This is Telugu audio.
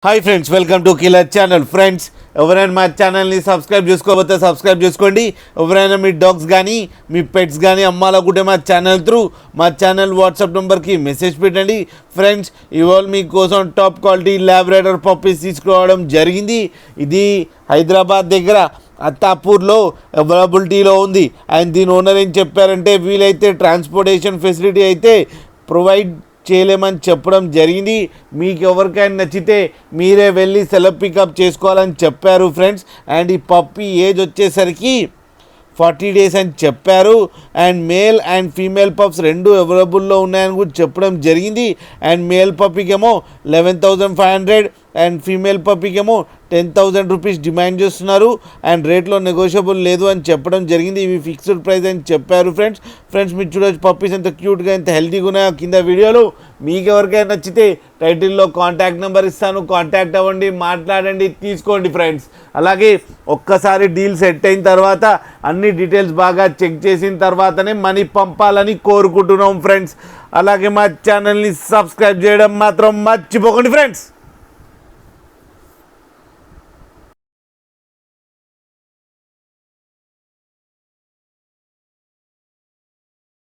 Hi friends, welcome to killer channel. Friends, ఎవరైనా మా ఛానల్ని సబ్స్క్రైబ్ చేసుకోకపోతే సబ్స్క్రైబ్ చేసుకోండి. ఎవరైనా మీ డాగ్స్ కానీ మీ పెట్స్ కానీ అమ్మాలనుకుంటే మా ఛానల్ త్రూ మా ఛానల్ వాట్సాప్ నెంబర్కి మెసేజ్ పెట్టండి. ఫ్రెండ్స్, ఇవాళ మీకోసం టాప్ క్వాలిటీ ల్యాబ్రాడర్ పప్పీస్ తీసుకురావడం జరిగింది. ఇది హైదరాబాద్ దగ్గర అత్తాపూర్లో అవైలబిలిటీలో ఉంది. అండ్ దీని ఓనర్ ఏం చెప్పారంటే, వీలైతే ట్రాన్స్పోర్టేషన్ ఫెసిలిటీ అయితే ప్రొవైడ్ చేయలేమని చెప్పడం జరిగింది. మీకు ఎవరికైనా నచ్చితే మీరే వెళ్ళి సెల్ఫ్ పికప్ చేసుకోవాలని చెప్పారు ఫ్రెండ్స్. అండ్ ఈ పప్పీ ఏజ్ వచ్చేసరికి 40 days అని చెప్పారు. And male and female pups రెండు అవైలబుల్లో ఉన్నాయని కూడా చెప్పడం జరిగింది. అండ్ మేల్ పప్పీకేమో 11,500 అండ్ ఫీమేల్ పప్పీకేమో 10,000 రూపీస్ డిమాండ్ చేస్తున్నారు. అండ్ రేట్లో నెగోషియబుల్ లేదు అని చెప్పడం జరిగింది. ఇవి ఫిక్స్డ్ ప్రైస్ అని చెప్పారు ఫ్రెండ్స్ మీరు చూడొచ్చు పప్పీస్ ఎంత క్యూట్గా ఎంత హెల్తీగా ఉన్నాయో కింద వీడియోలో. మీకు ఎవరికైనా నచ్చితే టైటిల్లో కాంటాక్ట్ నెంబర్ ఇస్తాను, కాంటాక్ట్ అవ్వండి, మాట్లాడండి, తీసుకోండి ఫ్రెండ్స్. అలాగే ఒక్కసారి డీల్ సెట్ అయిన తర్వాత అన్ని డీటెయిల్స్ బాగా చెక్ చేసిన తర్వాతనే మనీ పంపాలని కోరుకుంటున్నాం ఫ్రెండ్స్. అలాగే మా ఛానల్ని సబ్స్క్రైబ్ చేయడం మాత్రం మర్చిపోకండి ఫ్రెండ్స్.